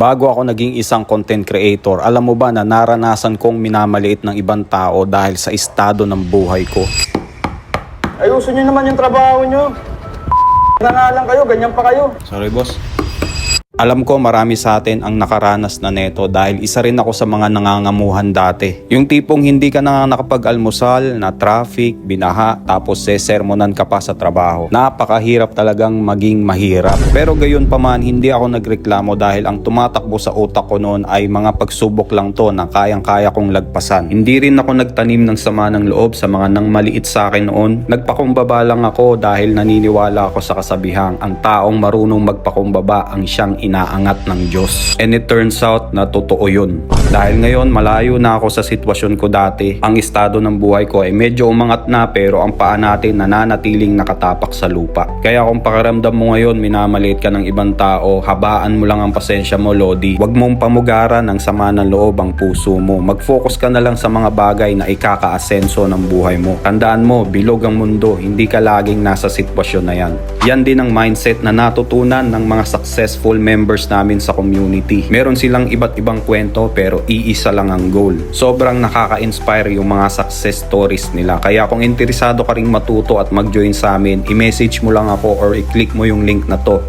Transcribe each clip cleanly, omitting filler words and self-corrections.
Bago ako naging isang content creator, alam mo ba na naranasan kong minamaliit ng ibang tao dahil sa estado ng buhay ko? Ayusin nyo naman yung trabaho nyo. Na nga lang kayo, ganyan pa kayo. Sorry boss. Alam ko marami sa atin ang nakaranas na neto dahil isa rin ako sa mga nangangamuhan dati. Yung tipong hindi ka na nakapag-almusal, na traffic, binaha, tapos sesermonan ka pa sa trabaho. Napakahirap talagang maging mahirap. Pero gayon pa man, hindi ako nagreklamo dahil ang tumatakbo sa utak ko noon ay mga pagsubok lang to na kayang-kaya kong lagpasan. Hindi rin ako nagtanim ng sama ng loob sa mga nang maliit sa akin noon. Nagpakumbaba lang ako dahil naniniwala ako sa kasabihang ang taong marunong magpakumbaba ang siyang inaangat ng Diyos. And it turns out na totoo yun. Dahil ngayon malayo na ako sa sitwasyon ko dati. Ang estado ng buhay ko ay medyo umangat na pero ang paa natin nananatiling nakatapak sa lupa. Kaya kung pakiramdam mo ngayon minamaliit ka ng ibang tao, habaan mo lang ang pasensya mo, Lodi. Huwag mong pamugaran ng sama ng loob ang puso mo. Mag-focus ka na lang sa mga bagay na ikaka-asenso ng buhay mo. Tandaan mo, bilog ang mundo, hindi ka laging nasa sitwasyon na yan. Yan din ang mindset na natutunan ng mga successful members namin sa community. Meron silang iba't ibang kwento pero iisa lang ang goal. Sobrang nakaka-inspire yung mga success stories nila. Kaya kung interesado ka ring matuto at mag-join sa amin, i-message mo lang ako or i-click mo yung link na to.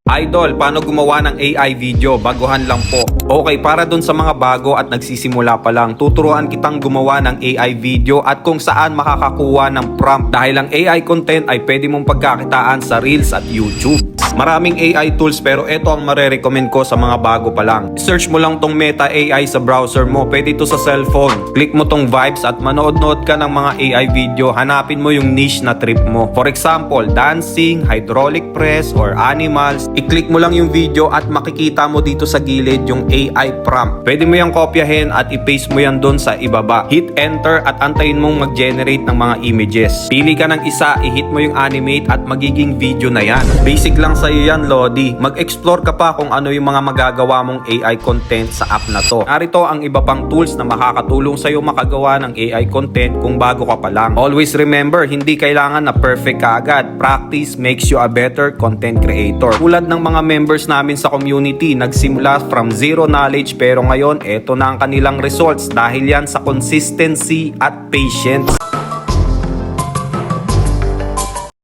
Idol, paano gumawa ng AI video? Baguhan lang po. Okay, para dun sa mga bago at nagsisimula pa lang, tuturuan kitang gumawa ng AI video at kung saan makakakuha ng prompt dahil ang AI content ay pwede mong pagkakitaan sa Reels at YouTube. Maraming AI tools pero ito ang marerecommend ko sa mga bago pa lang. Search mo lang tong Meta AI sa browser mo. Pwede ito sa cellphone. Click mo tong Vibes at manood-nood ka ng mga AI video. Hanapin mo yung niche na trip mo. For example, dancing, hydraulic press, or animals. I-click mo lang yung video at makikita mo dito sa gilid yung AI prompt. Pwede mo yung kopyahin at i-paste mo yan doon sa ibaba. Hit enter at antayin mong mag-generate ng mga images. Pili ka ng isa, i-hit mo yung animate at magiging video na yan. Basic lang sa'yo yan, Lodi. Mag-explore ka pa kung ano yung mga magagawa mong AI content sa app na to. Narito ang iba pang tools na makakatulong sa'yo makagawa ng AI content kung bago ka pa lang. Always remember, hindi kailangan na perfect ka agad. Practice makes you a better content creator. Tulad ng mga members namin sa community, nagsimula from zero knowledge pero ngayon, eto na ang kanilang results dahil yan sa consistency at patience.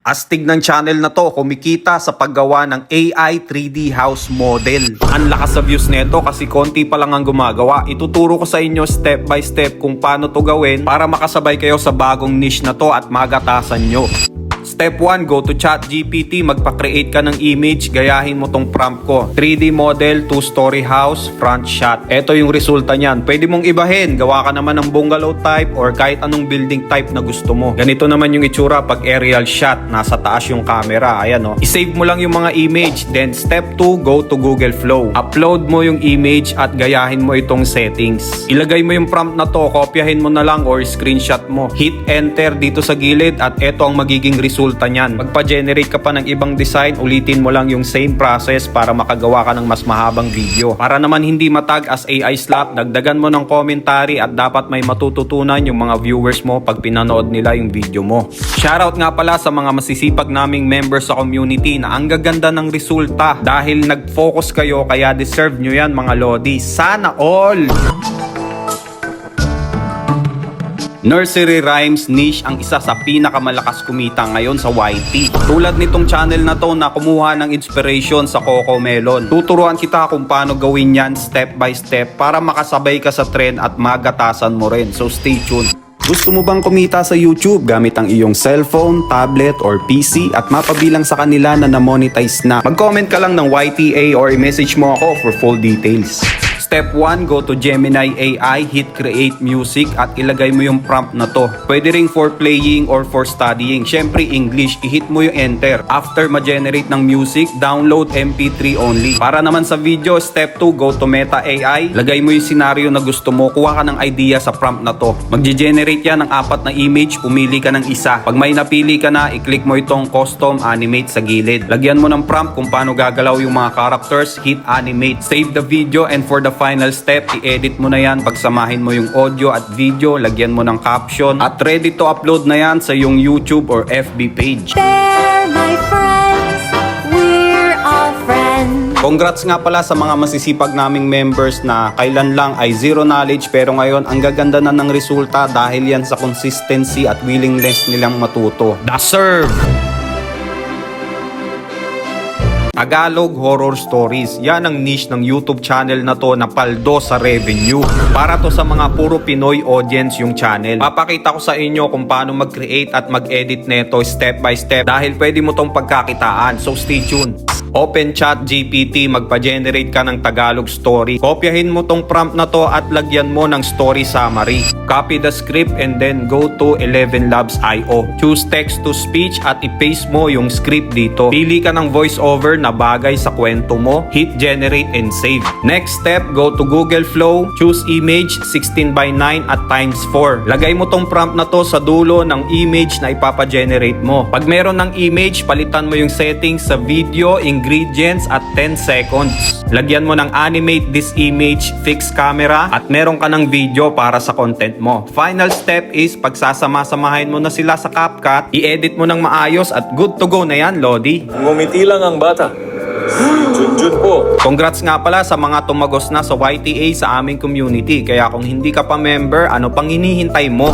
Astig ng channel na to, kumikita sa paggawa ng AI 3D house model. Ang lakas sa views nito kasi konti pa lang ang gumagawa. Ituturo ko sa inyo step by step kung paano to gawin para makasabay kayo sa bagong niche na to at magatasan nyo. Step 1, go to ChatGPT, magpa-create ka ng image, gayahin mo tong prompt ko. 3D model, 2-story house, front shot. Ito yung resulta niyan. Pwede mong ibahin, gawa ka naman ng bungalow type or kahit anong building type na gusto mo. Ganito naman yung itsura pag aerial shot, nasa taas yung camera. Ayan o. I-save mo lang yung mga image. Then step 2, go to Google Flow. Upload mo yung image at gayahin mo itong settings. Ilagay mo yung prompt na to, kopyahin mo na lang or screenshot mo. Hit enter dito sa gilid at ito ang magiging resulta niyan. Magpa-generate ka pa ng ibang design, ulitin mo lang yung same process para makagawa ka ng mas mahabang video. Para naman hindi matag as AI slap, dagdagan mo ng commentary at dapat may matututunan yung mga viewers mo pag pinanood nila yung video mo. Shoutout nga pala sa mga masisipag naming members sa community na ang gaganda ng resulta dahil nag-focus kayo kaya deserve nyo yan mga Lodi. Sana all! Nursery rhymes niche ang isa sa pinakamalakas kumita ngayon sa YT. Tulad nitong channel na to na kumuha ng inspiration sa Coco Melon. Tuturuan kita kung paano gawin yan step by step para makasabay ka sa trend at magatasan mo rin. So stay tuned. Gusto mo bang kumita sa YouTube gamit ang iyong cellphone, tablet, or PC at mapabilang sa kanila na na-monetize na? Mag-comment ka lang ng YTA or i-message mo ako for full details. Step 1, go to Gemini AI, hit create music at ilagay mo yung prompt na to. Pwede ring for playing or for studying. Syempre English, i-hit mo yung enter. After ma-generate ng music, download MP3 only. Para naman sa video, step 2, go to Meta AI. Lagay mo yung scenario na gusto mo, kuha ka ng idea sa prompt na to. Mag-generate yan ng 4 na image, pumili ka ng isa. Pag may napili ka na, i-click mo itong custom animate sa gilid. Lagyan mo ng prompt kung paano gagalaw yung mga characters, hit animate. Save the video and for the final step, i-edit mo na yan, pagsamahin mo yung audio at video, lagyan mo ng caption at ready to upload na yan sa yung YouTube or FB page. They're my friends. Congrats nga pala sa mga masisipag naming members na kailan lang ay zero knowledge pero ngayon ang gaganda na ng resulta dahil yan sa consistency at willingness nilang matuto. Deserve! Tagalog Horror Stories. Yan ang niche ng YouTube channel na to na paldo sa revenue. Para to sa mga puro Pinoy audience yung channel. Papakita ko sa inyo kung paano mag-create at mag-edit neto step by step dahil pwede mo tong pagkakitaan. So stay tuned. Open Chat GPT, magpa-generate ka ng Tagalog story. Kopyahin mo tong prompt na to at lagyan mo ng story summary. Copy the script and then go to 11labs.io. Choose text to speech at i-paste mo yung script dito. Pili ka ng voiceover na bagay sa kwento mo. Hit generate and save. Next step, go to Google Flow. Choose image 16:9 at ×4. Lagay mo tong prompt na to sa dulo ng image na ipapa-generate mo. Pag meron ng image, palitan mo yung settings sa video, ingredients at 10 seconds. Lagyan mo ng animate this image, fix camera at meron ka ng video para sa content mo. Final step is pagsasama-samahin mo na sila sa CapCut, i-edit mo ng maayos at good to go na yan, Lodi. Ngumiti lang ang bata. Junjun po. Congrats nga pala sa mga tumagos na sa YTA sa aming community. Kaya kung hindi ka pa member, ano pang hinihintay mo?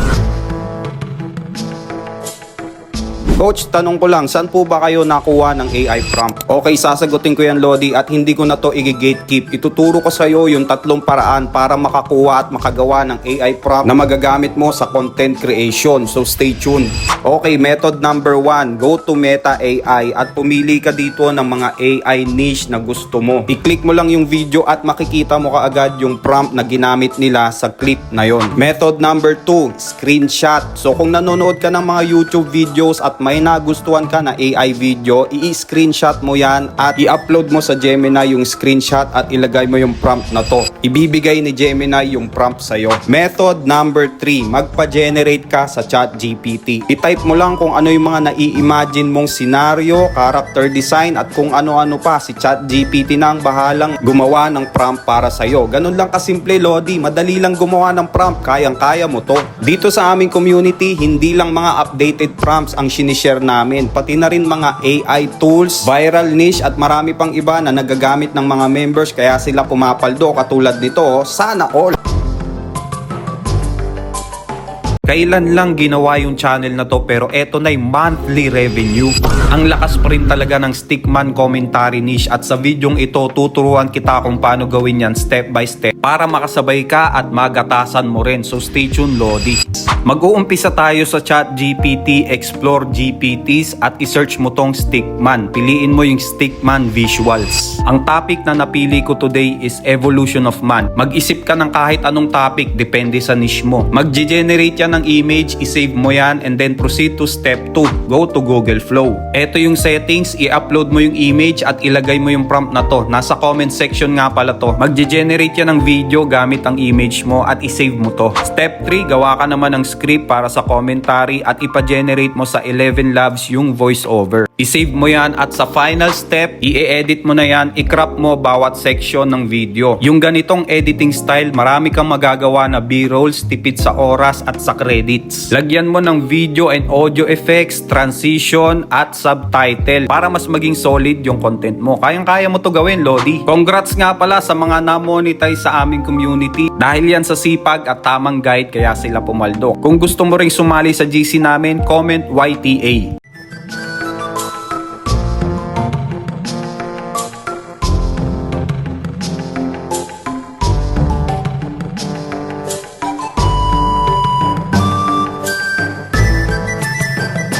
Coach, tanong ko lang, saan po ba kayo nakuha ng AI prompt? Okay, sasagutin ko yan, Lodi, at hindi ko na to i-gatekeep. Ituturo ko sa iyo yung 3 paraan para makakuha at makagawa ng AI prompt na magagamit mo sa content creation. So stay tuned. Okay, method number 1, go to Meta AI at pumili ka dito ng mga AI niche na gusto mo. I-click mo lang yung video at makikita mo kaagad yung prompt na ginamit nila sa clip na yon. Method number 2, screenshot. So kung nanonood ka ng mga YouTube videos at may nagustuhan ka na AI video, i-screenshot mo yan at i-upload mo sa Gemini yung screenshot at ilagay mo yung prompt na to. Ibibigay ni Gemini yung prompt sa'yo. Method number 3, magpa-generate ka sa ChatGPT. I-type mo lang kung ano yung mga nai-imagine mong scenario, character design at kung ano-ano pa. Si ChatGPT na ang bahalang gumawa ng prompt para sa'yo. Ganun lang kasimple, Lodi. Madali lang gumawa ng prompt. Kayang-kaya mo to. Dito sa aming community, hindi lang mga updated prompts ang sinishare namin, pati na rin mga AI tools, viral niche at marami pang iba na nagagamit ng mga members kaya sila pumapaldo katulad nito. Sana all! Kailan lang ginawa yung channel na to pero eto na yung monthly revenue. Ang lakas pa rin talaga ng Stickman commentary niche at sa videong ito tuturuan kita kung paano gawin yan step by step para makasabay ka at magatasan mo rin. So stay tuned, Lodi. Mag-uumpisa tayo sa ChatGPT, Explore GPTs at i-search mo tong Stickman. Piliin mo yung Stickman visuals. Ang topic na napili ko today is Evolution of Man. Mag-isip ka ng kahit anong topic depende sa niche mo. Mag-generate yan ng image, i-save mo yan and then proceed to step 2. Go to Google Flow. Ito yung settings, i-upload mo yung image at ilagay mo yung prompt na to. Nasa comment section nga pala to. Mag-generate yan ng video gamit ang image mo at i-save mo to. Step 3, gawa ka naman ng script para sa commentary at ipa-generate mo sa 11 Labs yung voiceover. I-save mo yan at sa final step, i-edit mo na yan, i-crop mo bawat section ng video. Yung ganitong editing style, marami kang magagawa na B-rolls, tipid sa oras at sa credits. Lagyan mo ng video and audio effects, transition at subtitle para mas maging solid yung content mo. Kayang-kaya mo to gawin, Lodi. Congrats nga pala sa mga na-monetize sa aming community dahil yan sa sipag at tamang guide kaya sila pumaldo. Kung gusto mo ring sumali sa GC namin, comment YTA.